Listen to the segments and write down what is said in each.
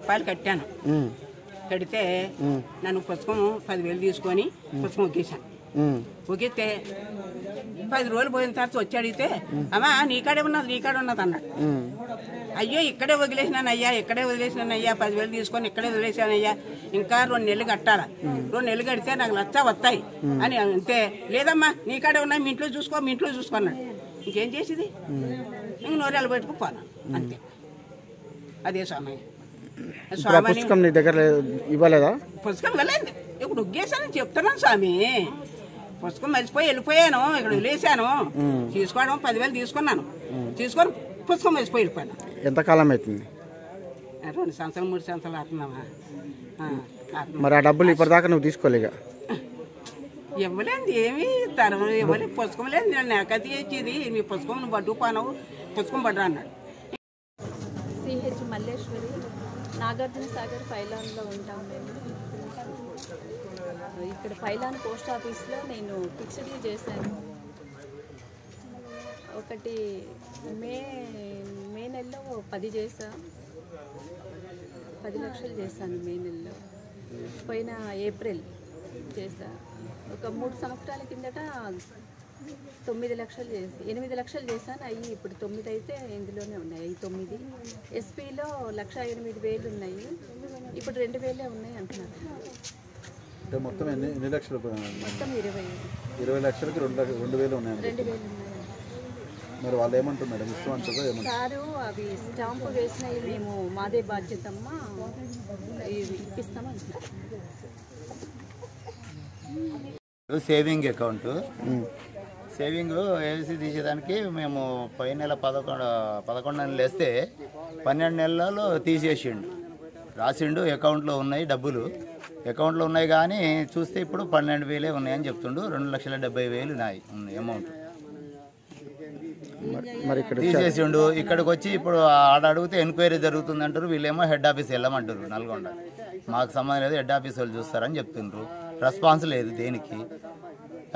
రూపాయలు కట్టాను. కడితే నన్ను పుస్తకం 10,000 తీసుకొని పుస్తకం ఒకేసాను. ఒకేస్తే 10 రోజులు పోయిన తర్వాత వచ్చి అడిగితే అమ్మా నీకాడే ఉన్నది అన్నాడు. అయ్యో ఇక్కడే వదిలేసినాను అయ్యా 10,000 తీసుకొని ఇక్కడే వదిలేసానయ్యా, ఇంకా 2 నెలలు కట్టాలా, 2 నెలలు కడితే నాకు లచ్చ వస్తాయి అని అంతే. లేదమ్మా నీకాడే ఉన్నాయి, మీ ఇంట్లో చూసుకున్నాడు. ఇంకేం చేసేది, ఇంక నోరేళ్ళు పెట్టుకుపోను అంతే. అదే స్వామి. పుస్తకం నీ దగ్గర ఇవ్వలేదా? పుస్తకం వెళ్ళండి, ఇప్పుడు ఒగ్గేసానని చెప్తున్నాను స్వామి. పుస్తకం మర్చిపోయి వెళ్ళిపోయాను, ఇక్కడ వదిలేసాను. తీసుకోవడం 10,000 తీసుకున్నాను, తీసుకొని పుస్తకం మర్చిపోయి వెళ్ళిపోయాను. ఎంతకాలం అవుతుంది? 2 సంవత్సరాలు 3 సంవత్సరాలు అవుతున్నావా? మరి ఆ డబ్బులు ఇప్పటిదాకా నువ్వు తీసుకోలేగా? ఇవ్వలేదు, ఏమి ఇవ్వలేదు. పుస్తకం లేదు, నేను నాకతి ఇచ్చేది మీ పుస్తకం నువ్వు పట్టుకుపోనావు, పుస్తకం పడ్డా అన్నాడు. సిహెచ్ మల్లేశ్వరి, నాగార్జున సాగర్ పైలాన్లో ఉంటాం మేము. ఇక్కడ పైలాన్ పోస్ట్ ఆఫీస్లో నేను ఫిక్స్డ్ చేశాను. ఒకటి మే నెలలో 10 చేశా, 10 లక్షలు చేశాను మే నెలలో. పోయిన ఏప్రిల్ చేశా. ఒక 3 సంవత్సరాల కిందట 9 లక్షలు 8 లక్షలు చేశాను. అవి ఇప్పుడు 9 అయితే ఇందులోనే ఉన్నాయి. అవి 9. ఎస్పీలో 1,08,000 ఉన్నాయి, ఇప్పుడు 2,000 ఉన్నాయి అంటున్నారు. మొత్తం ఎన్ని లక్షలు? మొత్తం 20 లక్షలకి 2,000 ఉన్నాయి. 2,000 ఉన్నాయి. మరి వాళ్ళు ఏమంటున్నారు మేడం, ఇస్తామంటారా? సారు అవి స్టాంపు వేసినవి మేము మాదే బాధ్యతమ్మా ఇప్పిస్తామంటున్నారు. సేవింగ్ అకౌంట్, సేవింగ్ వేసి తీసేదానికి మేము పోయిన నెల 11 నెలలు వేస్తే 12 నెలల్లో తీసేసిండు, రాసిండు. అకౌంట్లో ఉన్నాయి డబ్బులు, అకౌంట్లో ఉన్నాయి కానీ చూస్తే ఇప్పుడు 12,000 ఉన్నాయని చెప్తుండు. 2,70,000 ఉన్నాయి అమౌంట్ తీసేసిండు. ఇక్కడికి వచ్చి ఇప్పుడు ఆడ అడిగితే ఎంక్వైరీ జరుగుతుంది అంటారు. వీళ్ళేమో హెడ్ ఆఫీస్ వెళ్ళమంటారు నల్గొండ. మాకు సంబంధం లేదు, హెడ్ ఆఫీస్ వాళ్ళు చూస్తారని చెప్తుండ్రు. రెస్పాన్స్ లేదు దేనికి.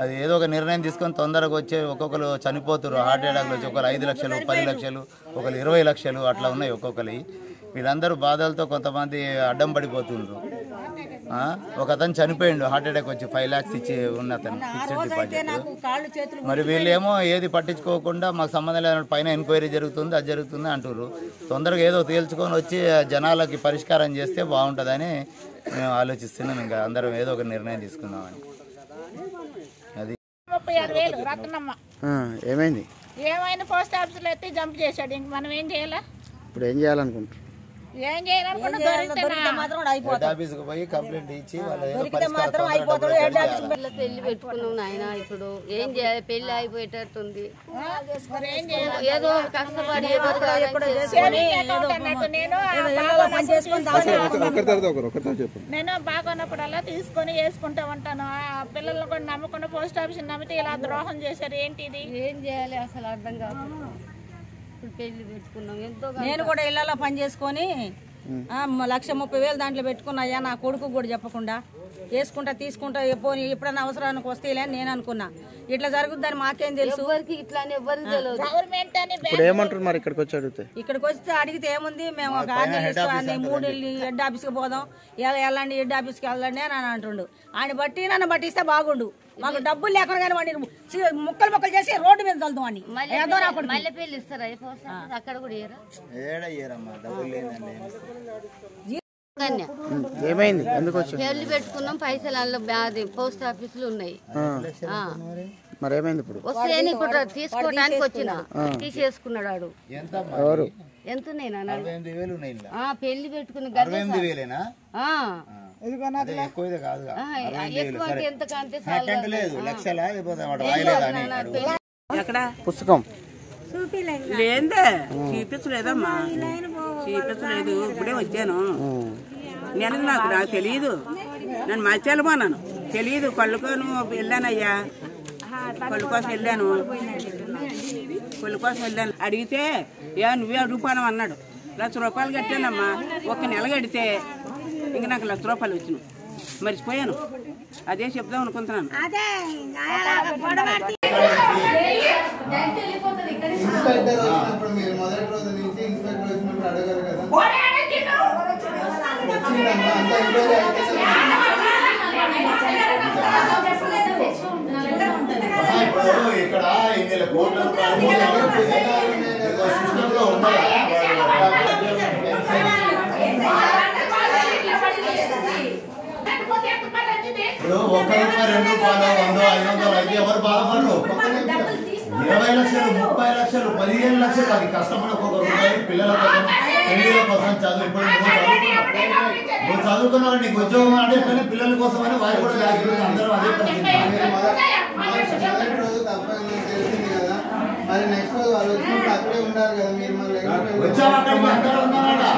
అది ఏదో ఒక నిర్ణయం తీసుకొని తొందరగా వచ్చే ఒక్కొక్కరు చనిపోతున్నారు. హార్ట్ అటాక్లు వచ్చి ఒకరు 5 లక్షలు, 10 లక్షలు, ఒకరు 20 లక్షలు అట్లా ఉన్నాయి ఒక్కొక్కరి. వీళ్ళందరూ బాధలతో కొంతమంది అడ్డం పడిపోతుండ్రు. ఒక అతను చనిపోయిండు హార్ట్ అటాక్ వచ్చి 5 lakhs ఇచ్చి ఉన్న అతను ఫిక్స్డ్ డిపాజిట్. మరి వీళ్ళేమో ఏది పట్టించుకోకుండా మాకు సంబంధం లేని పైన ఎంక్వైరీ జరుగుతుంది, అది జరుగుతుంది అంటున్నారు. తొందరగా ఏదో తేల్చుకొని వచ్చి జనాలకి పరిష్కారం చేస్తే బాగుంటుందని మేము ఆలోచిస్తున్నాం. ఇంకా అందరం ఏదో ఒక నిర్ణయం తీసుకుందామని. అది 36,000 రత్నమ్మ. ఏమైంది? ఏమైనా పోస్ట్ ఆఫీసులో ఎత్తి జంప్ చేశాడు. ఇంక మనం ఏం చేయాలా? ఇప్పుడు ఏం చేయాలనుకుంటున్నాం? ఏం చేయాలనుకున్నా హెడ్ ఆఫీస్కి పోయి కంప్లైంట్ ఇచ్చి పెళ్లి పెట్టుకున్నాం నాయన. ఇప్పుడు ఏం చేయాలి? పెళ్లి అయిపోయేటట్టుంది. ఏదో కష్టపడి నేను బాగున్నప్పుడల్లా తీసుకొని వేసుకుంటా ఉంటాను. ఆ పిల్లలు కూడా నమ్మకుండా పోస్ట్ ఆఫీస్ నమ్మితే ఇలా ద్రోహం చేశారు. ఏంటిది? ఏం చేయాలి అసలు అర్థం కాదు. పెళ్లి పెట్టుకున్నాం ఎంతో. నేను కూడా ఇళ్లలో పని చేసుకొని 1,30,000 దాంట్లో పెట్టుకున్నాయా. నా కొడుకు కూడా చెప్పకుండా వేసుకుంటా తీసుకుంటా పోనీ ఎప్పుడైనా అవసరానికి వస్తేలే అని నేను అనుకున్నా. ఇట్లా జరుగుతుందని మాకేం తెలుసు? ఇప్పుడు ఏమంటారు మరి? ఇక్కడికి వస్తే అడిగితే ఏముంది, మేము ఒక 3 హెడ్ ఆఫీస్కి పోదాం, వెళ్ళండి హెడ్ ఆఫీస్కి వెళ్ళండి అని అంటుండు. ఆయన బట్టి నన్ను బట్టిస్తే బాగుండు. మాకు డబ్బులు లేకుండా కానీ వాడిని ముక్కలు చేసి రోడ్డు మీద చల్దాం అని. పెళ్లి ఇస్తారా అక్కడ కూడా? ఏమైంది? ఎందుకు పెళ్లి పెట్టుకున్నాం, పైసలు అందులో పోస్ట్ ఆఫీసులు ఉన్నాయి. మరి ఏమైంది? ఇప్పుడు వస్తే ఇప్పుడు తీసుకోవడానికి వచ్చిన తీసేసుకున్నాడు వాడు. ఎవరు? ఎంత పెళ్లి పెట్టుకుని పుస్తకం లేదే చూపించలేదమ్మా, చూపించలేదు. ఇప్పుడే వచ్చాను. నేను నాకు తెలియదు, నన్ను మర్చిపోన్నాను, తెలియదు. కళ్ళుకోను వెళ్ళానయ్యా, కళ్ళు కోసం వెళ్ళాను, అడిగితే నువ్వే అడుగుపోను అన్నాడు. 1,00,000 రూపాయలు కట్టానమ్మా. 1 నెల కడితే ఇంక నాకు 1,00,000 రూపాయలు వచ్చినాయి. మర్చిపోయాను, అదే చెప్దాం అనుకుంటున్నాను. ఇన్స్పెక్టర్ వచ్చినప్పుడు మీరు మొదటి రోజు నుంచి ఇన్స్పెక్టర్ వచ్చినప్పుడు అడగారు కదా. ఇక్కడ 8 కోట్ల సిస్టంలో ఉండాలి. ఇప్పుడు ₹1, ₹2, ₹100, ₹500 అయితే ఎవరు బాధపడరు. 20 లక్షలు, 30 లక్షలు, 15 లక్షలు అది కష్టపడి ఒక్కొక్క రూపాయి పిల్లల కోసం, పెళ్లిల కోసం చదువు. ఇప్పుడు నువ్వు చదువుకున్నావు, నీకు ఉద్యోగం అంటే పిల్లల కోసం అని వారు కూడా జాగ్రత్త. అందరూ అదే పరిస్థితి. మొదటి రోజు తప్పని తెలిసింది కదా, మరి నెక్స్ట్ రోజు వాళ్ళు వచ్చినప్పుడు అక్కడే ఉండాలి కదా మీరు. మళ్ళీ వచ్చావు అక్కడికి అందరూ ఉన్నారా?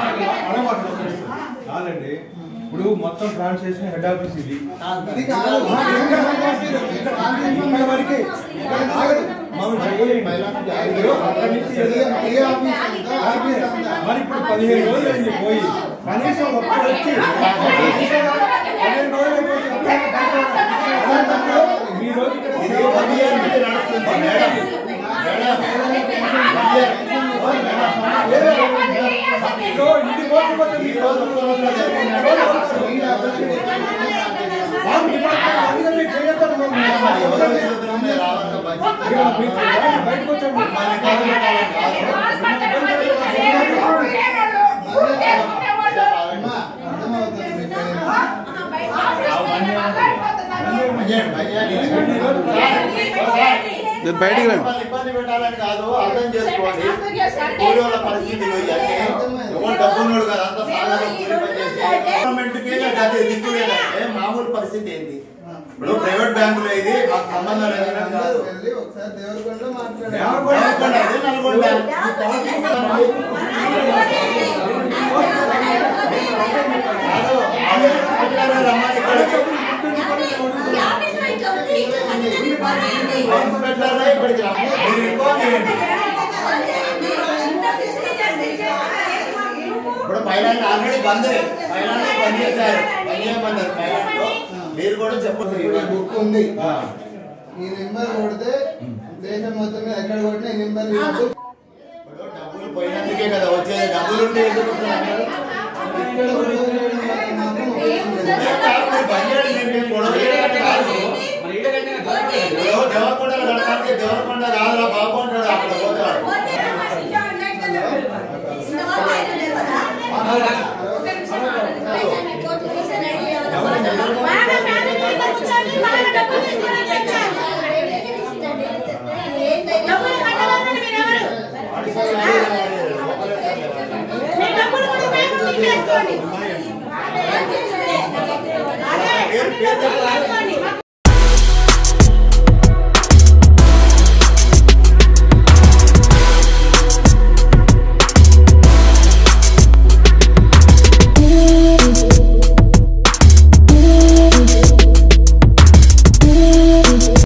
కాదండి, ఇప్పుడు మొత్తం ట్రాన్స్లేషన్ హెడ్ ఆఫీస్ ఇది. ఇది కాదు, ఇక్కడ వరకే మరి ఇప్పుడు 15 రోజులు అయింది పోయి, కనీసం ఒక్కడు వచ్చి 15 రోజులు అయిపోయింది. మీ రోజు ఇంటి పోతే మీ రోజు బయటకు వచ్చండి. బయటికి రండి. ఇబ్బంది పెట్టాలని కాదు, అర్థం చేసుకోండి. ఊళ్ళో పరిస్థితి డబ్బున్నాడు కదా, అంత గవర్నమెంట్కి దిక్కులేదంటే మామూలు పరిస్థితి ఏంటి? ఇప్పుడు ప్రైవేట్ బ్యాంకులో ఇది మాకు సంబంధం లేదని కాదు. ఒకసారి దేవరకొండలో మాట్లాడారు. ఇప్పుడు పైలాండ్ ఆల్రెడీ బంద్ బంద్ చేశారు. మీరు కూడా చెప్పండి. బుక్ ఉంది, ఈ నెంబర్ కొడితే దేశం మొత్తం మీద ఎక్కడ కొట్టినా ఈ నెంబర్. డబ్బులు పోయినందుకే కదా వచ్చేది. డబ్బులు ఉంటే ఎందుకు దేవరకొండ కడతానికి దేవరకొండ రాదురా బాబు అంటాడు. అక్కడ పోతాడు. డబ్బులు